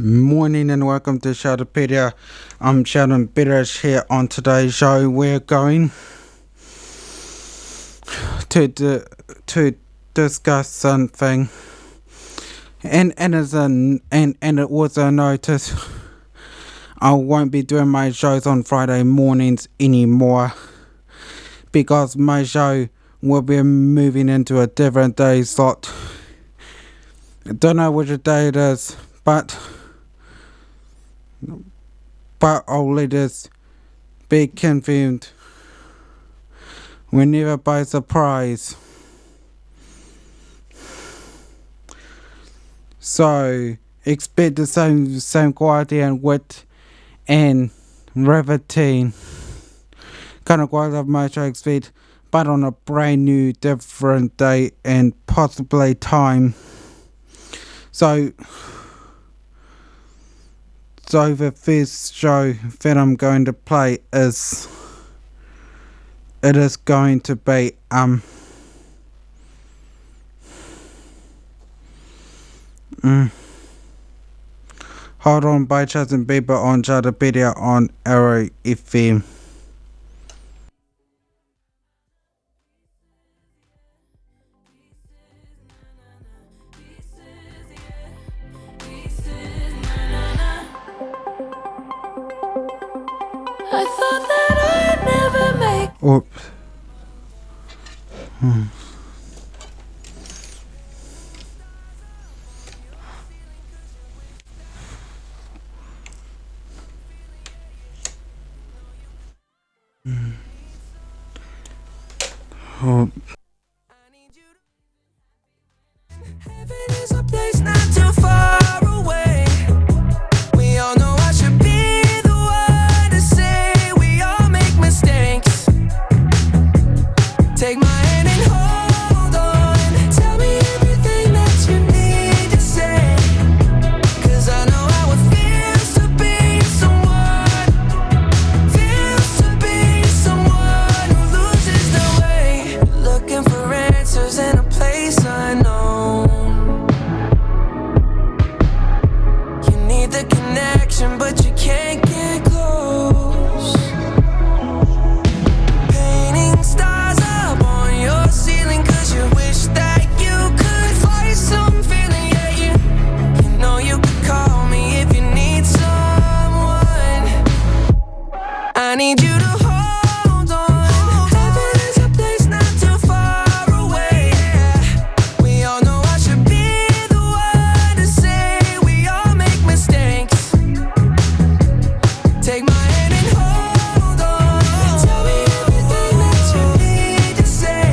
Morning and welcome to Sheldopedia. I'm Sheldon Betteridge here. On today's show, we're going to discuss something, and it was a notice. I won't be doing my shows on Friday mornings anymore because my show will be moving into a different day slot. Don't know which day it is, but I'll let this be confirmed whenever by surprise. So expect the same quality and width and riveting kind of quality of my show expect, but on a brand new different day and possibly time. So the first show that I'm going to play is going to be Hold On by Sheldon Betteridge on Sheldopedia on Arrow FM. I thought that I'd never make. Oops. Heaven is a place not too far away. We all know I should be the one to say we all make mistakes. Take my hand and hold on. Tell me everything that you need to say. 'Cause I know how it feels to be someone. Feels to be someone who loses their way. Looking for answers in a place unknown. You need the connection, but you can't get close. Painting stars up on your ceiling 'cause you wish that you could find some feeling. Yeah, you know you could call me if you need someone. I need you to hold on. Heaven is a place not too far away. We all know I should be the one to say we all make mistakes. Take my hand and hold on. Tell me everything that you need to say.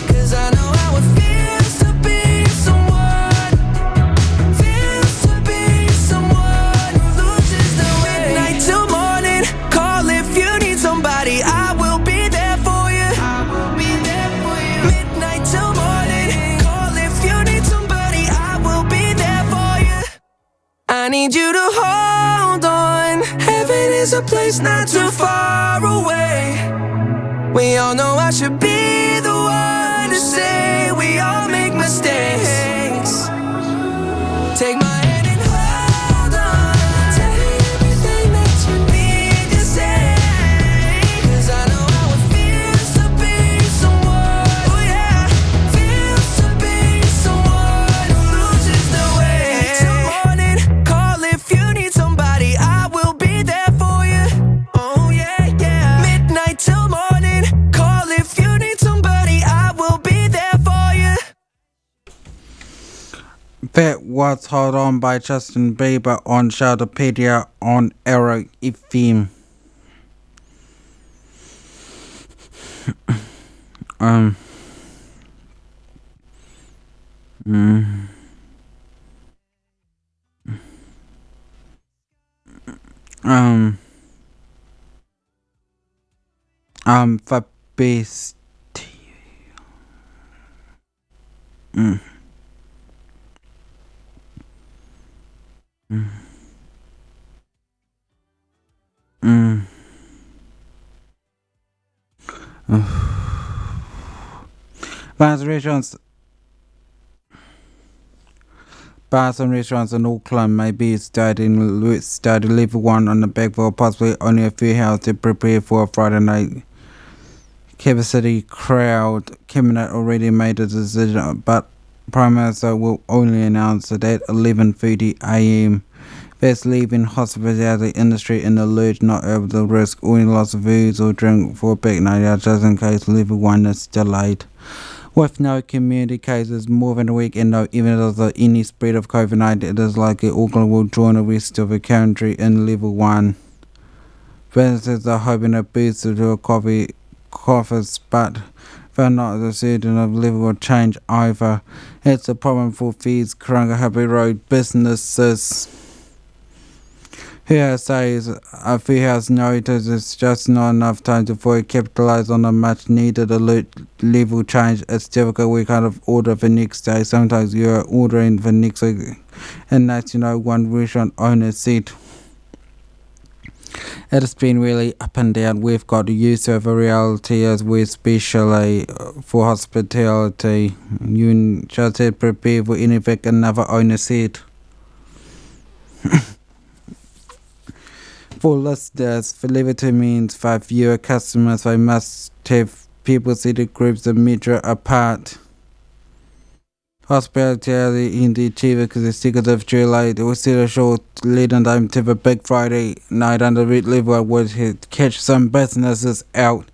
'Cause I know how it feels to be someone. Feels to be someone who loses their way. Midnight till morning, call if you need somebody. I will be there for you. I will be there for you. Midnight till morning, call if you need somebody. I will be there for you. I need you to hold on. Heaven is a place not too far away. We all know I should be the one to say we all make mistakes. Take my hand and hold on. Tell me everything that you need to say. 'Cause I know how it feels to be someone. Oh yeah, feels to be someone who loses their way. Till morning, call if you need somebody. I will be there for you. Oh yeah, yeah. Midnight till morning, call if you need somebody. I will be there for you. That was Hold On by Sheldon Betteridge on Sheldopedia on Arrow FM. The best. Congratulations. Bars and restaurants in Auckland may be started level 1 on the back for possibly only a few hours to prepare for a Friday night capacity crowd. Cabinet already made a decision, but Prime Minister will only announce it at 11:30 a.m. That's leaving hospitality industry in the lurch, not able to risk any loss of food or drink for a big night out just in case level 1 is delayed. With no community cases more than a week and no evidence of any spread of COVID-19, it is likely Auckland will join the rest of the country in level 1. Businesses are hoping to boost to coffers, but they're not certain of level of change either. It's a problem for these Karangahape Road businesses. Here says a few hours notice is just not enough time to fully capitalise on a much needed alert level change. It's difficult. We kind of order the next day. Sometimes you're ordering the next week, and that's one restaurant owner said. It has been really up and down. We've got used to the reality as we especially for hospitality. You just had prepare for anything, another owner said. For listeners, the level 2 means 5 fewer customers. They must have people seated groups a meter apart. Hospitality indeed cheaper because the stickers of July it was still a short leading time to the big Friday night under red level would catch some businesses out.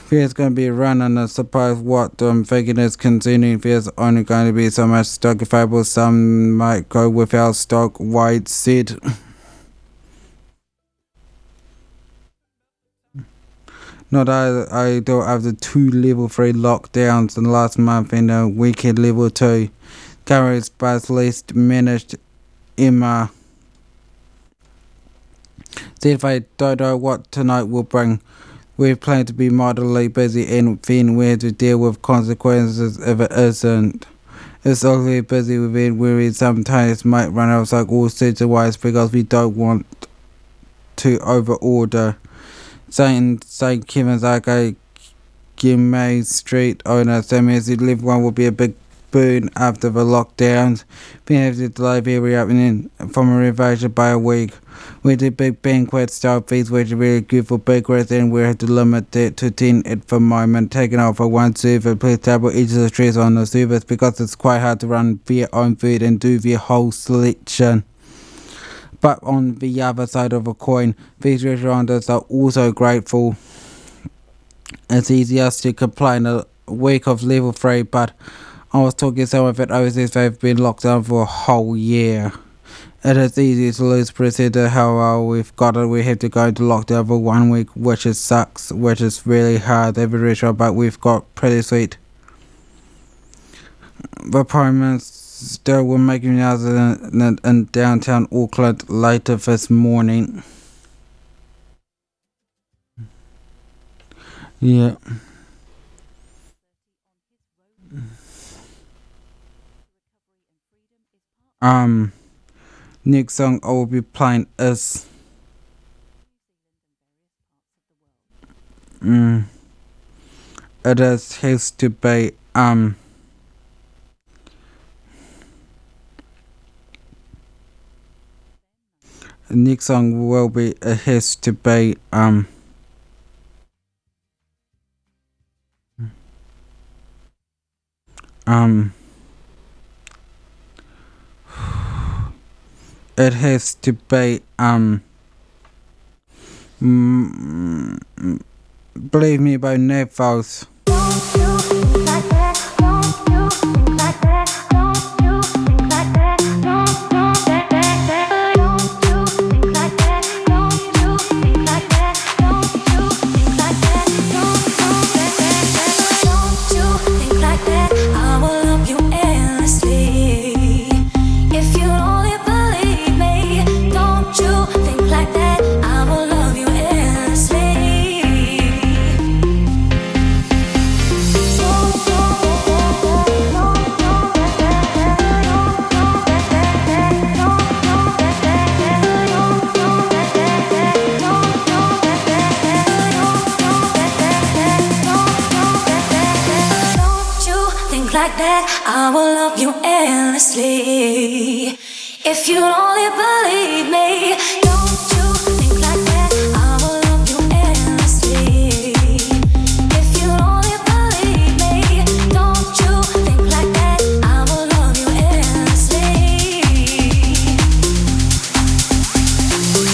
There's going to be a run and I suppose what I'm thinking is concerning. There's only going to be so much stock available. Some might go without stock, White said. Not ideal after 2 level 3 lockdowns in the last month and a weekend level 2. Current bus least managed Emma said they don't know what tonight will bring. We plan to be moderately busy and then we have to deal with consequences if it isn't. It's already busy with it where we sometimes might run out of stock all sorts of ways because we don't want to over order. St. Kevin's Arcade Gimay Street owner Sammy said level 1 will be a big boon after the lockdowns. We have to delay the reopening from a renovation by a week. We do big banquet style fees which are really good for bakeries and we have to limit that to 10 at the moment. Taking out for one server, please double each of the stress on the service because it's quite hard to run their own food and do their whole selection. But on the other side of a coin, these restaurants are also grateful. It's easier to complain a week of level 3, but I was talking to someone that overseas they've been locked down for a whole year. It is easy to lose percent of how well we've got it. We have to go into lockdown for 1 week, which is sucks, which is really hard every restaurant, but we've got pretty sweet. The Prime Minister will make an announcement in downtown Auckland later this morning. Yeah. Next song I will be playing is it has to be next song will be it has to be it has to be Believe Me by Nevos. like that, I will love you endlessly. If you only believe me, don't you think like that, I will love you endlessly. If you only believe me, don't you think like that, I will love you endlessly.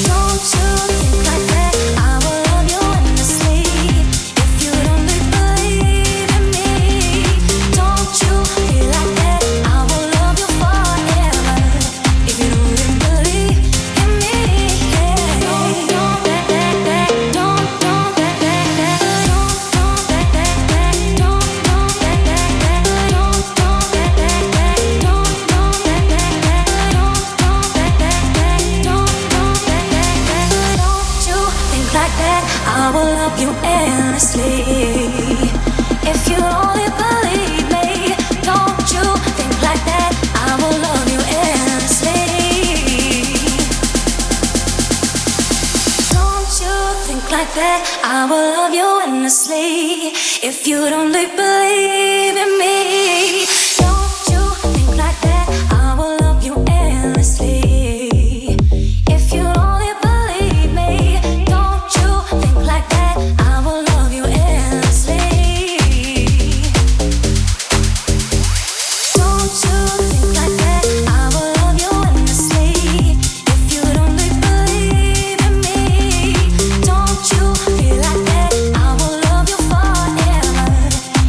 Don't you think like that, I will love you endlessly. If you only believe in me, don't you feel like that, I will love you forever. If you only believe in me, yeah. Don't you think like that, I will love you endlessly. If you only believe me, don't you think like that, I will love you endlessly. Don't you think like that, I will love you endlessly. If you only believe in me, don't you think like that, I will love you endlessly. If you only believe me, don't you think like that, I will love you endlessly. Don't you think like that, I will love you endlessly. If you only believe in me, don't you feel like that, I will love you forever.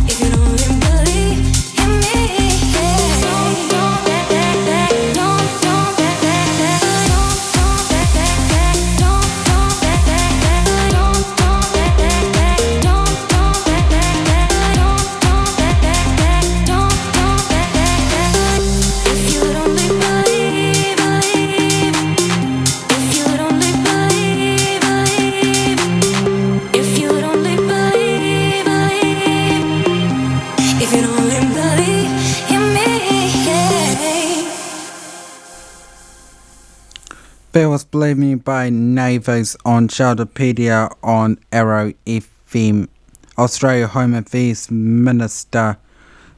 If you only believe in me, yeah. If you only believe, if you only believe, if you only believe, if you only believe in me, yeah. That was Believe Me by Navos on Sheldopedia on Arrow FM. Australia Home Affairs Minister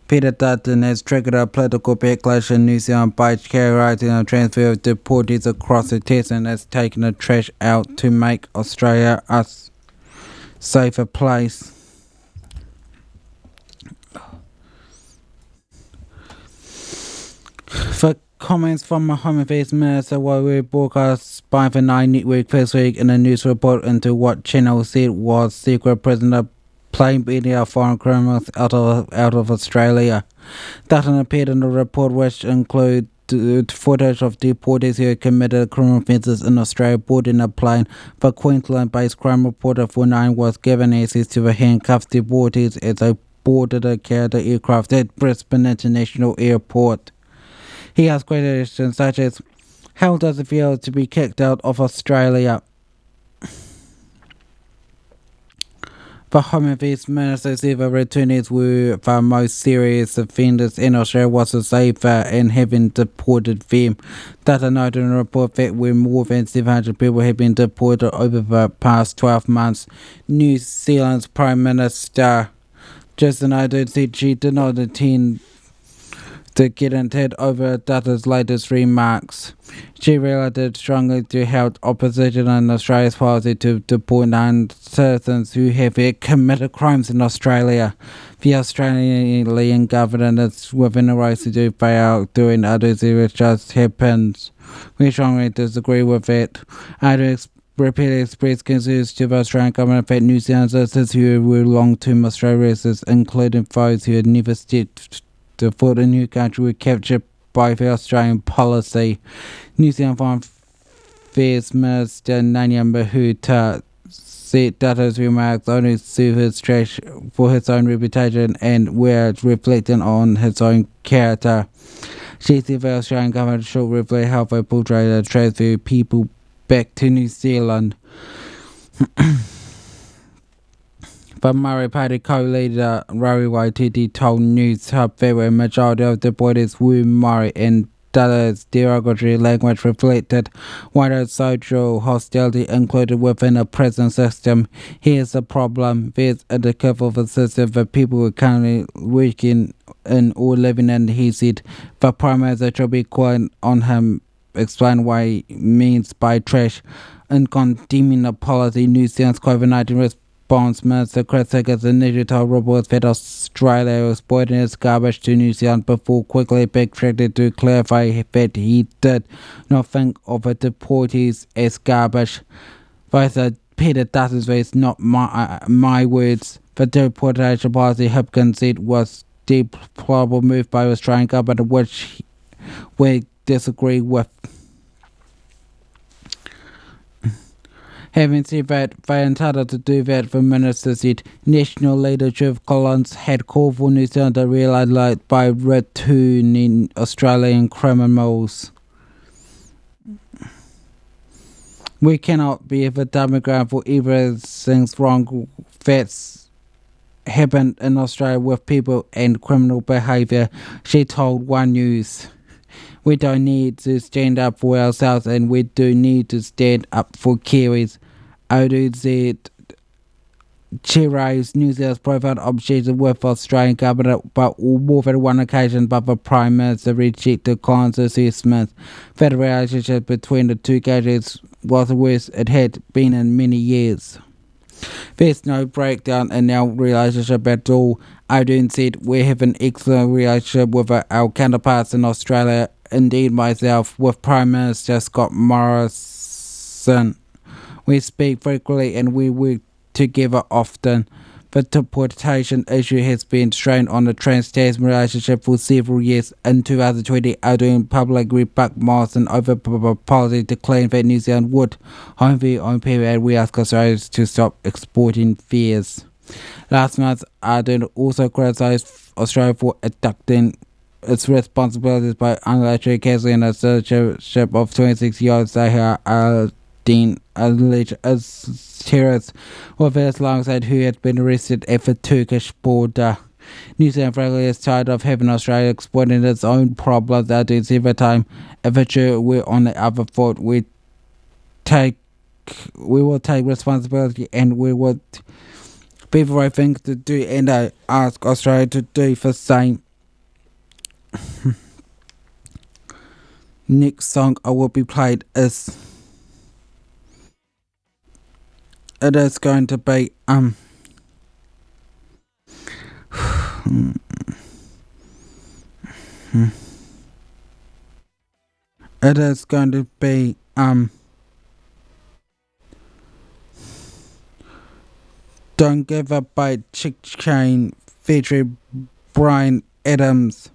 Peter Dutton has triggered a political backlash in New Zealand by characterising a transfer of deportees across the test and has taken the trash out to make Australia a safer place. For comments from the Home Affairs Minister while we broadcast by the Nine Network this week in a news report into what Channel said was secret prisoner plane media foreign criminals out of Australia. Dutton appeared in the report, which include footage of deportees who had committed criminal offences in Australia boarding a plane. The Queensland-based crime reporter for Nine was given access to the handcuffed deportees as they boarded a carrier aircraft at Brisbane International Airport. He asked questions such as, how does it feel to be kicked out of Australia? The Home Affairs Minister said the returnees were the most serious offenders and Australia was a safer in having deported them. Data noted in a report that where more than 700 people have been deported over the past 12 months. New Zealand's Prime Minister Jacinda Ardern said she did not intend to get into it over Dutton's latest remarks. She related strongly to held opposition in Australia's policy to deport non-citizens who have committed crimes in Australia. The Australian government is within the rights to do they are doing others if it just happens. We strongly disagree with it. Ardern repeatedly expressed concerns to the Australian government that New Zealand citizens who were long-term Australian residents, including those who had never stepped to foot in new country, were captured by the Australian policy. New Zealand Foreign Affairs Minister Nanya Mahuta said Dutton's remarks only serve his trash for his own reputation and were reflecting on his own character. She said the Australian government should reflect how they portray the transfer people back to New Zealand. The Murray Party co-leader Rory Waititi told News Hub that the majority of the deportees were Murray and Dutton's derogatory language reflected wider social hostility included within a prison system. Here's the problem: there's a curve of a system that people are currently working in or living in, he said. The Prime Minister should be quiet on him, explain what he means by trash. In condemning the policy, New Zealand's COVID-19 response minister Chris Higgins initially told reporters that Australia was exporting its garbage to New Zealand before quickly backtracked to clarify that he did not think of the deportees as garbage. Those are Peter Dutton's words, not my words. The deportation policy, Higgins said, was deplorable move by the Australian government, which we disagree with. Having said that, they are entitled to do that, the minister said. National leadership Collins had called for New Zealand to realise by returning Australian criminals. We cannot be the dumping ground for everything's wrong that's happened in Australia with people and criminal behaviour, she told One News. We don't need to stand up for ourselves, and we do need to stand up for Kiwis. Odu said she raised New Zealand's profound obsession with Australian government, but more than one occasion, but the Prime Minister rejected Collins' assessment that the relationship between the two countries was the worst it had been in many years. There's no breakdown in our relationship at all. Odin said, we have an excellent relationship with our counterparts in Australia, indeed myself, with Prime Minister Scott Morrison. We speak frequently and we work together often. The deportation issue has been strained on the Trans-Tasman relationship for several years. In 2020, Odin publicly rebuffed Morrison over policy declaring that New Zealand would home their own people, and we ask Australia to stop exporting fears. Last month, Ardern also criticised Australia for abducting its responsibilities by unilaterally cancelling a citizenship of 26-year-old Zahra Al-Din, alleged as terrorist, with alongside who had been arrested at the Turkish border. New Zealand frankly is tired of having Australia exploiting its own problems. Ardern said every time if a Jew were on the other foot, we will take responsibility and we would be the right thing to do, and I ask Australia to do the same. Next song I will be played is it is going to be it is going to be Don't Give Up by Chick Chain featuring Brian Adams.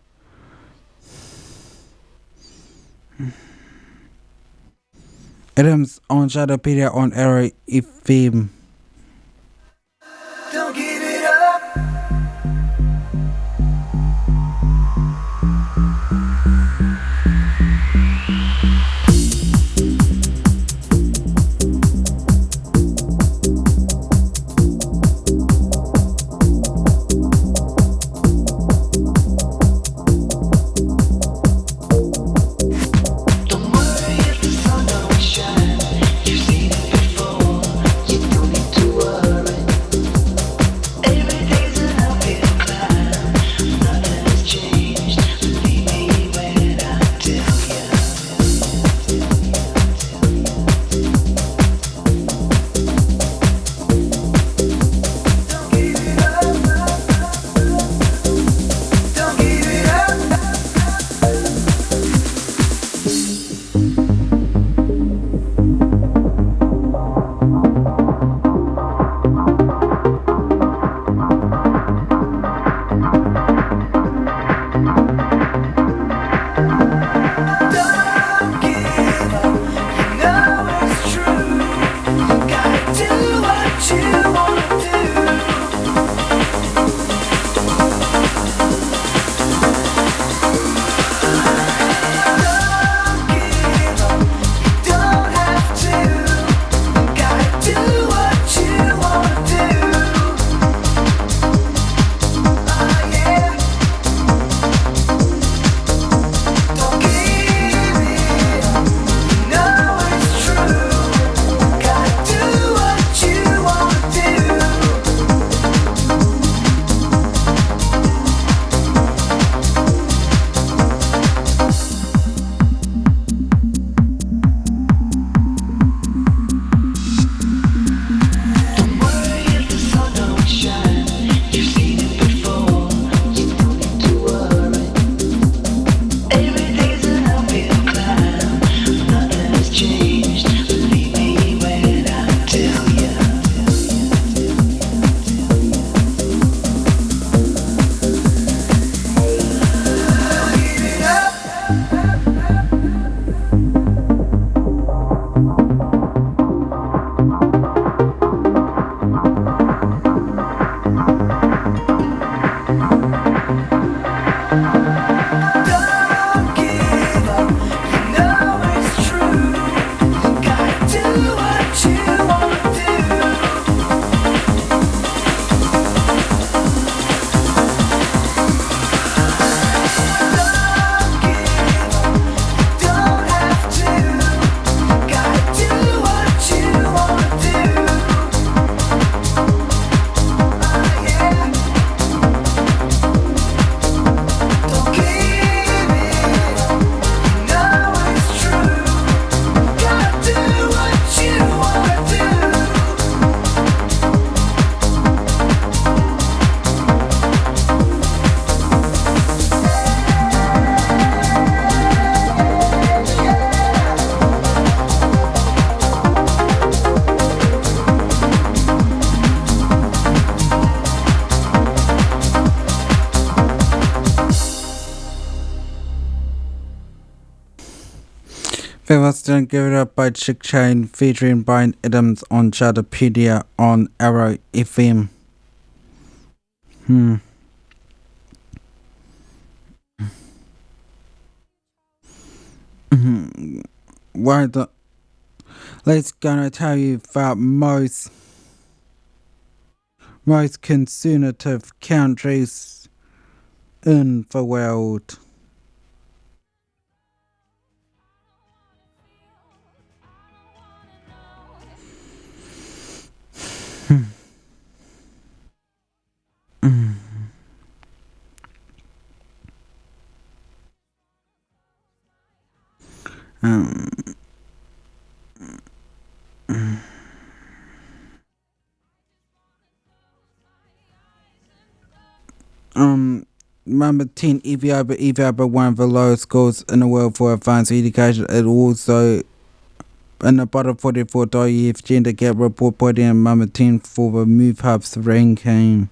Adams on Sheldopedia on Arrow FM. Don't give it up. Don't worry if the sun don't shine. You've seen it before. You don't need It was then given up by Chick Chain featuring Brian Adams on Sheldopedia on Arrow FM. Why the let's gonna tell you about most conservative countries in the world. Um, Number 10, Ethiopia, one of the lowest scores in the world for advanced education. It also in the bottom 44 youth gender gap report putting in number 10 for the Move Hub's ranking.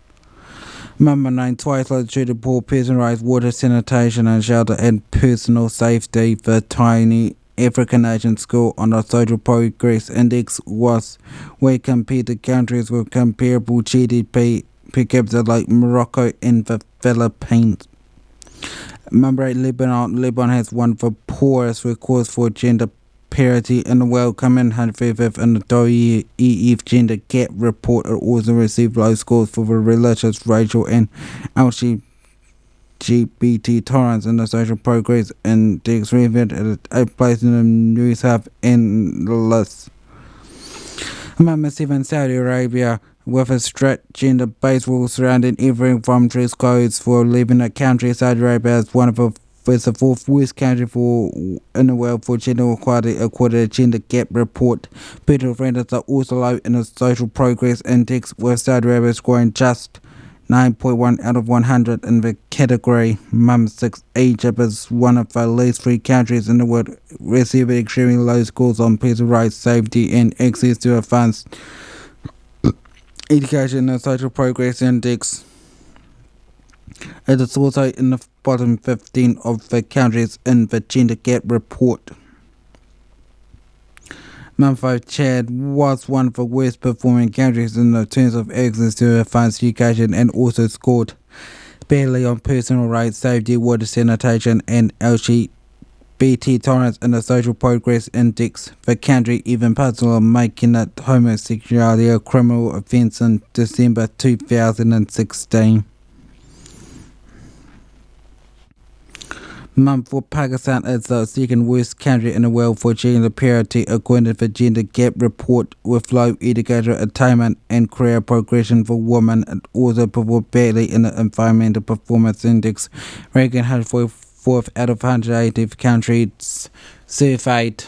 Number 9, twice treated poor person rights, water, sanitation and shelter and personal safety. The tiny African Asian score on the Social Progress Index was where compared to countries with comparable GDP per capita like Morocco and the Philippines. Number 8, Lebanon. Lebanon has one of the poorest records for gender parity in the world, coming 155th in the WEF Gender Gap Report. It also received low scores for the religious, racial and LGBT tolerance in the Social Progress Index, revealed at 8th place in the New South and the list. Number 7, Saudi Arabia, with a strict gender-based rules surrounding everything from dress codes for leaving a country. Saudi Arabia is one of the fourth worst country in the world for gender equality, according to the Gender Gap Report. Better standards are also low in the Social Progress Index, with Saudi Arabia scoring just 9.1 out of 100 in the category. Number 6, Egypt is one of the least free countries in the world, receiving extremely low scores on personal rights, safety and access to advanced education in the Social Progress Index. It is also in the bottom 15 of the countries in the Gender Gap Report. Number 5, Chad was one of the worst performing countries in the terms of access to advanced education and also scored badly on personal rights, safety, water, sanitation and LGBT tolerance in the Social Progress Index. The country even passed a law making it homosexuality a criminal offence in December 2016. Number 4, Pakistan is the second worst country in the world for gender parity, according to the Gender Gap Report, with low educational attainment and career progression for women. It also performed badly in the Environmental Performance Index, ranking 144th out of 180 countries surveyed.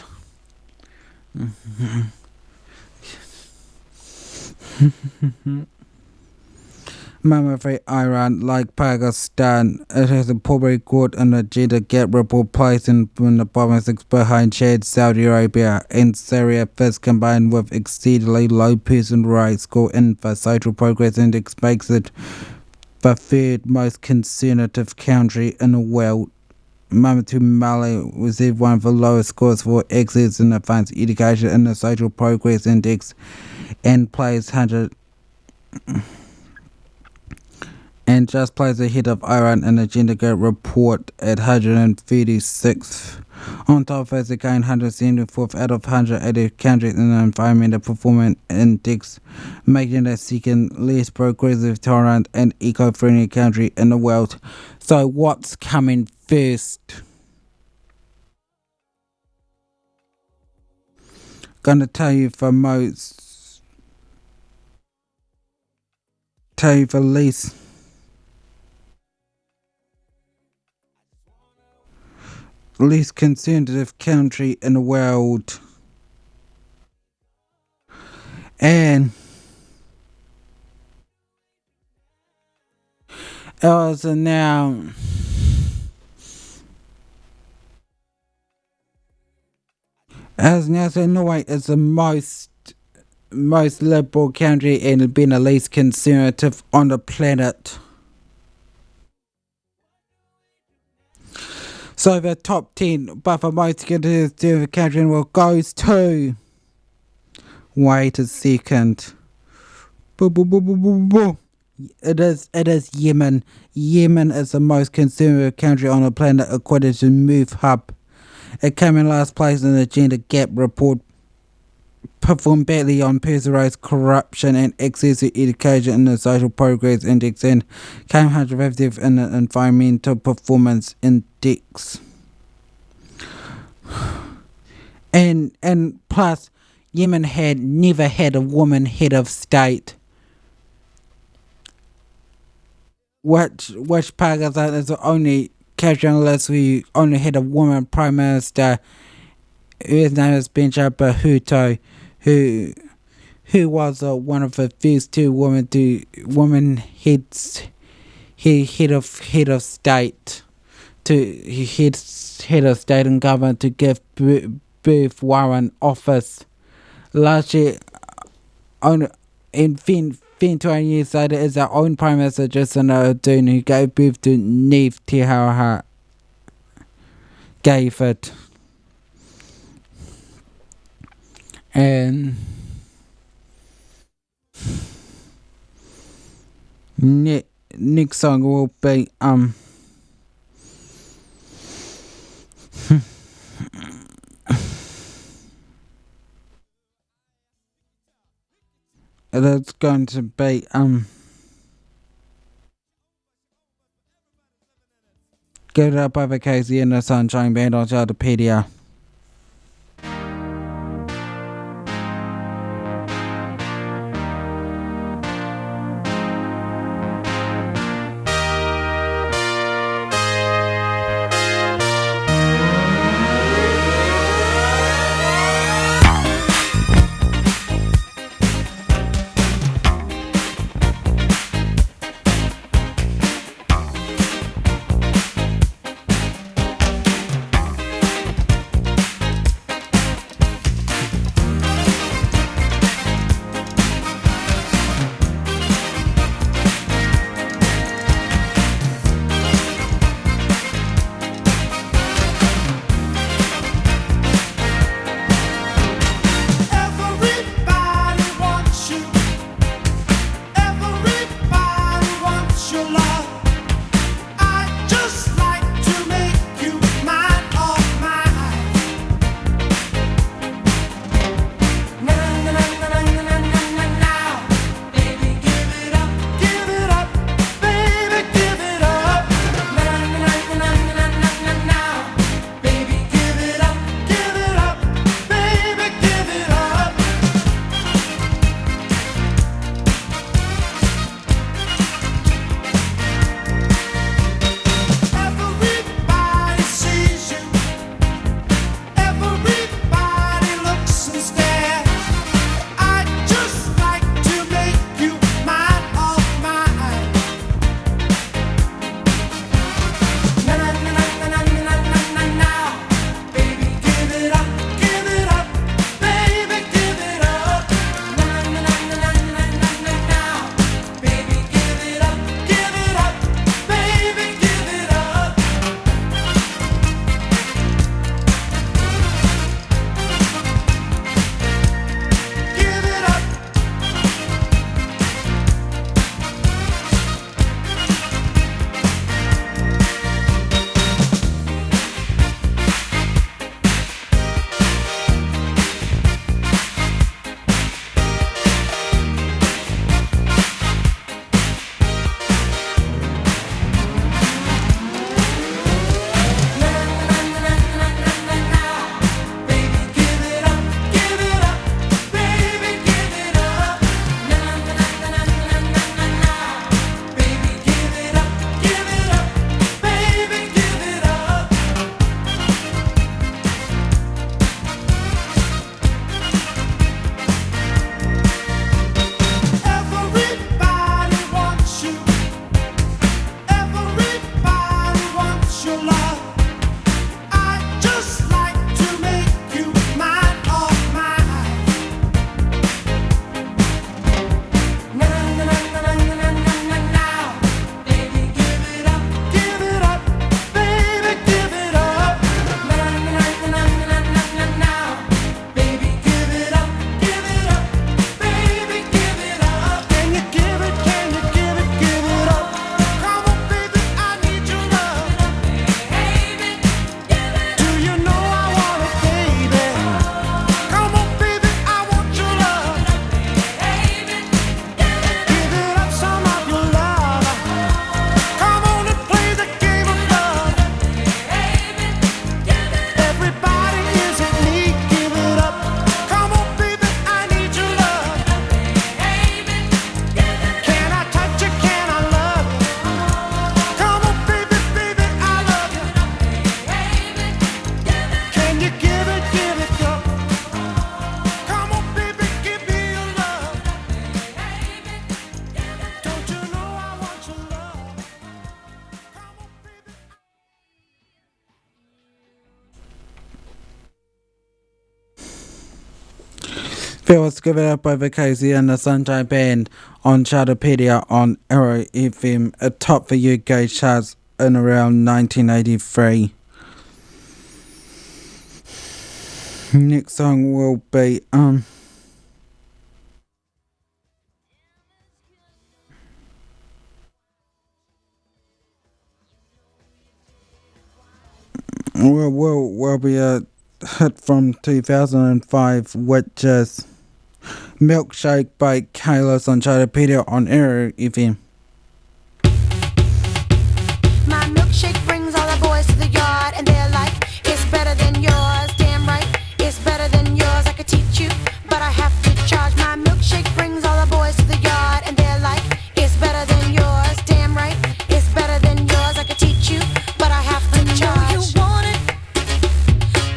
Number 3, Iran. Like Pakistan, it has a poor record in the Gender Gap Report, placing in the bottom 6 behind Chad, Saudi Arabia and Syria. This, combined with exceedingly low personal rights score in the Social Progress Index, makes it the third most conservative country in the world. Number 2, Mali received one of the lowest scores for access in advanced education in the Social Progress Index and placed 100 and just plays ahead of Iran in the Gender Gap Report at 136th. On top of this, it gained 174th out of 180 countries in the Environmental Performance Index, making it the second least progressive, tolerant and eco-friendly country in the world. So what's coming first? Gonna tell you the least conservative country in the world, and as now Norway is the most liberal country and been the least conservative on the planet. So the top 10, but for most conservative country will goes to. Wait a second. Boo, boo, boo, boo, boo, boo. It is Yemen. Yemen is the most conservative country on the planet according to Move Hub. It came in last place in the Gender Gap report, performed badly on personal corruption and access to education in the Social Progress Index, and came 150th in the Environmental Performance Index. And plus, Yemen had never had a woman head of state. Which Pakistan is the only country on the list who only had a woman prime minister, whose name is Benja Bhutto, who was one of the first two women head of state head of state and government to give birth while in office. Last year, and then 20 years later, is our own Prime Minister Jacinda Ardern, who gave birth to Neve Te gave it. And next song will be that's going to be Give It Up by the Casey and the Sunshine Band on Sheldopedia. That was given up by the Casey and the Sunshine Band on Sheldopedia on Arrow FM, atop the UK charts in around 1983. Next song will be will be a hit from 2005, which is Milkshake by Kayla's on Sheldopedia on Arrow FM. My milkshake brings all the boys to the yard, and they're like, it's better than yours. Damn right, it's better than yours. I could teach you, but I have to charge. My milkshake brings all the boys to the yard, and they're like, it's better than yours. Damn right, it's better than yours. I could teach you, but I have to charge. You want it,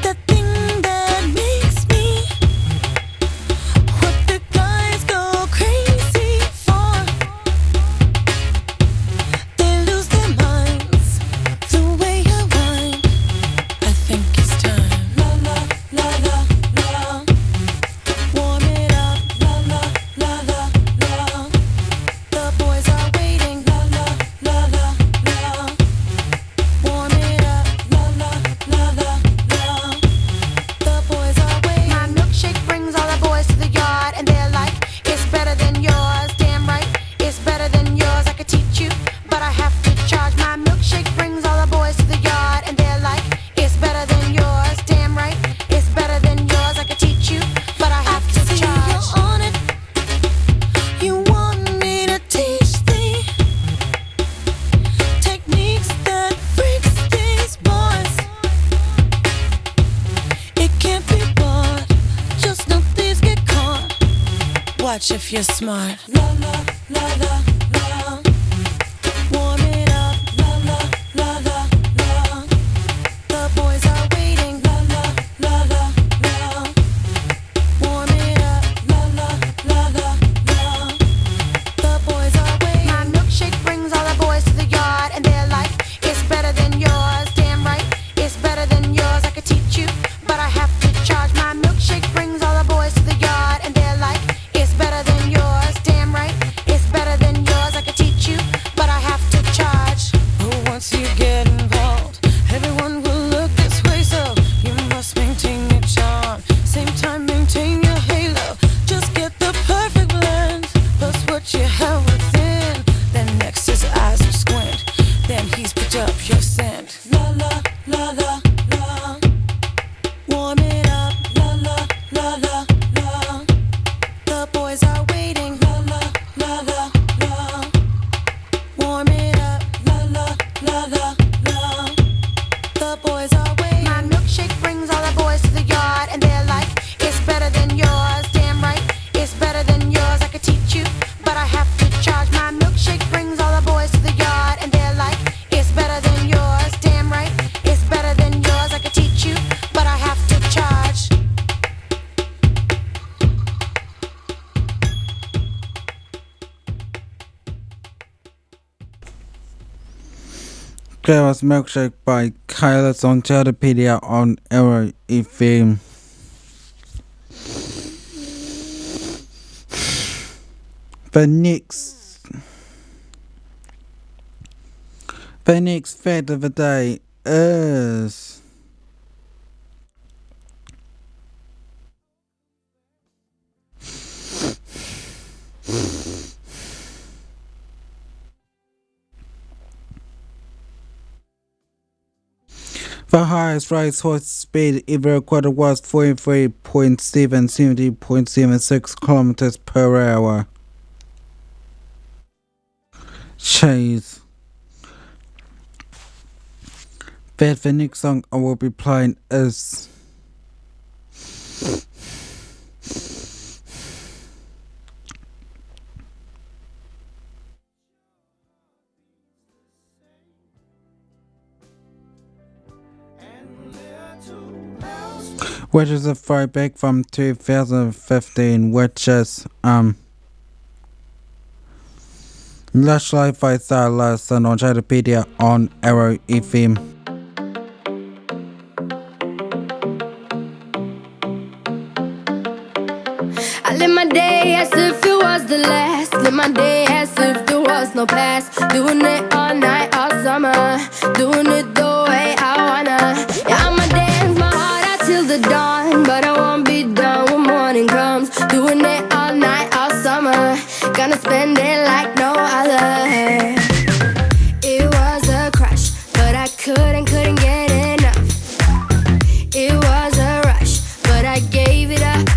the thing that makes me what the guys go crazy for. They lose their minds the way you whine. I think it's time. La la la la la. Warm it up. La la la la la. The boys are waiting. La la la la la. Warm it up. La la la la la. The boys are waiting. My milkshake brings all the boys to the yard, and they're like, it's better than yours. Damn right, it's better than yours. I could teach you, but I have to charge. My milkshake brings all the boys to the yard, and they're like, it's better than yours. Damn right, it's better than yours. I could teach you, but I have to charge. You're on it. You want me to teach thee techniques that freaks these boys. It can't be bought. Just no thieves get caught. Watch if you're smart. La la la la la. Warm it up. La la la la la. The boys are waiting. La la la la la. Warm it up. La la la la la. The boys are waiting. My milkshake brings all the boys to the yard, and they're like, it's better than yours. Damn right, it's better than yours. I could teach you, but I have to charge. My milkshake brings all the boys to the yard, and they're like, it's better than yours. Damn right, it's better than yours. I could teach you, but I have to charge. Oh, once you get involved, everyone will look this way, so you must maintain your charm. Same time, maintain your halo. Just get the perfect blend. Plus what you have within. Then next his eyes will squint. Then he's picked up your scent. La la la la la. Warm it up. La la la la la. The boys are waiting. La la la la la. Warm it up. La la la la la. The boys are waiting. My milkshake brings all the boys to the yard, and they're like, it's better than yours. Damn right, it's better than yours. I could teach you, but I have to charge. My milkshake brings all the boys to the yard, and they're like, it's better than yours. Damn right, it's better than yours. I could teach you, but I have to charge. That was Milkshake by Kayla's on Sheldopedia on Arrow FM. The next fact of the day is the highest racehorse speed ever recorded was 43.770.76 kilometers per hour. Jeez. But the next song I will be playing is which is a throwback from 2015, which is Lush Live by Lush on Sheldopedia on Arrow FM. I live my day as if it was the last. Live my day as if there was no past. Doing it all night, all summer. Doing it the way I wanna. Yeah, I'ma dance my heart out till the dawn. But I won't be done when morning comes. Doing it all night, all summer. Gonna spend it like no other. It was a crush, but I couldn't get enough. It was a rush, but I gave it up.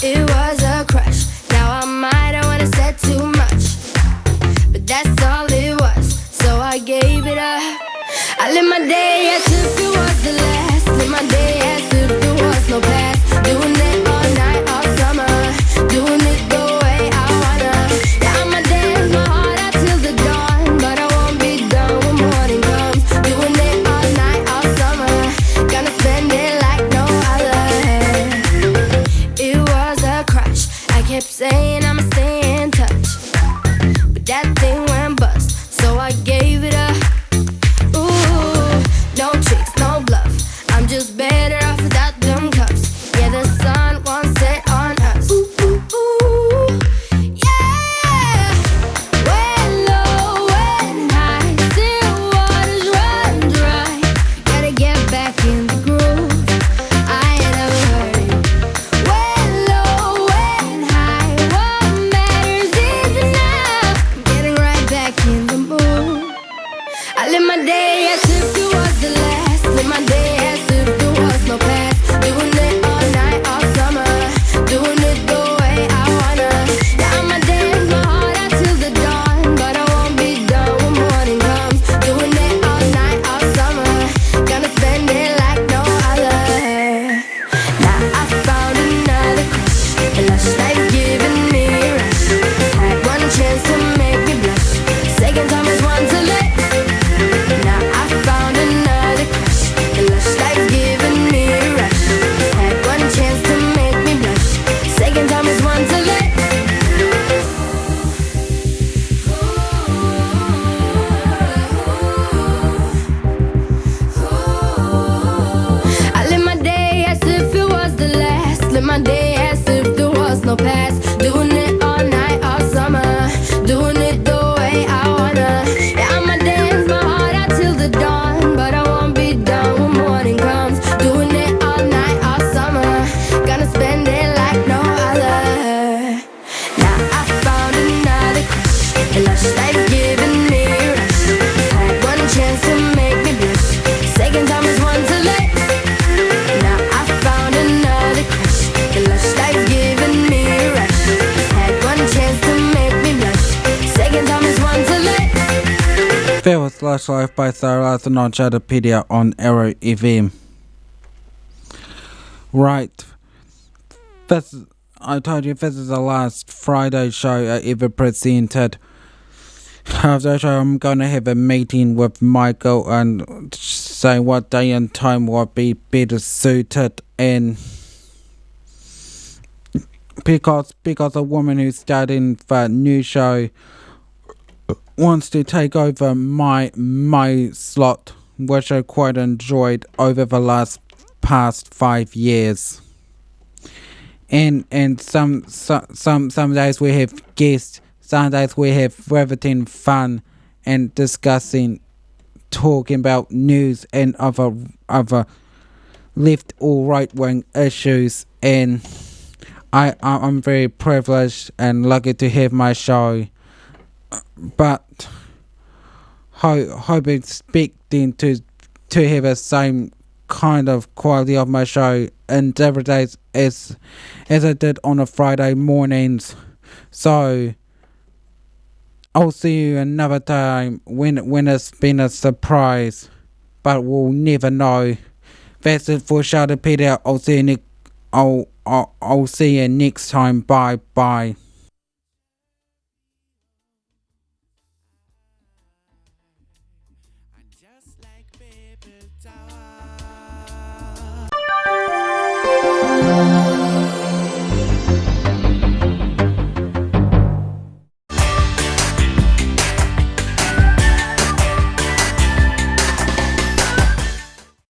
It was a crush. Now I might have wanna said too much, but that's all it was, so I gave it up. I live my day as if it was the last. Live my day as if there was no past. Doing it all night, all summer. Doing it the way I wanna. Yeah, I'ma dance my heart out till the dawn, but I won't be done when morning comes. Doing it all night, all summer. Gonna spend it like no other. It was a crush. I kept saying I'ma stay in touch, but that thing went bust, so I gave it up. Ooh, no tricks, no bluff. I'm just better off without them cups. Yeah, the sun won't set on us. Ooh, ooh, ooh, yeah. When low, when high, still waters run dry. Gotta get back in the groove. I ain't never heard it. When low, when high, what matters is enough. Getting right back in the mood. I live my day as if it was the last. Live my day as if there was no past. Doing it all night, all summer. Doing it the way I wanna. Yeah, I'ma dance my heart out till the dawn, but I won't be done when morning comes. Doing it all night, all summer. Gonna spend it like no other. Now I found another crush. A lush life giving me a rush. Had one chance to make me blush. Second time is one to let. Now I found another crush. A lush life giving me a rush. Had one chance to make me blush. Second time is one to let. I live my day as if it was the last. Live my day as if there was no past. Doing it all night, all summer. Doing it the way I wanna. Yeah, I'ma dance my heart out till the dawn, but I won't be done when morning comes. Doing it all night, all summer. Gonna spend it like no other. Now I found another crush. A lush life giving me a rush. Had one chance to make me blush. Second time is one to let. Now I found another crush. A lush life giving me a rush. Had one chance to make me blush. Second time is one to let. There was Lush Life by Sarah Larson on Sheldopedia on Arrow FM. Right. I told you this is the last Friday show I ever presented. After the show, I'm going to have a meeting with Michael and say what day and time will be better suited, and because a woman who's starting the new show wants to take over my slot, which I quite enjoyed over the past 5 years. And some days we have guests, some days we have riveting fun and discussing, talking about news and other left or right wing issues, and I'm very privileged and lucky to have my show, but hope expecting to have the same kind of quality of my show in different days as I did on a Friday mornings. So I'll see you another time when it's been a surprise, but we'll never know. That's it for Sheldopedia. I'll see you next time. Bye.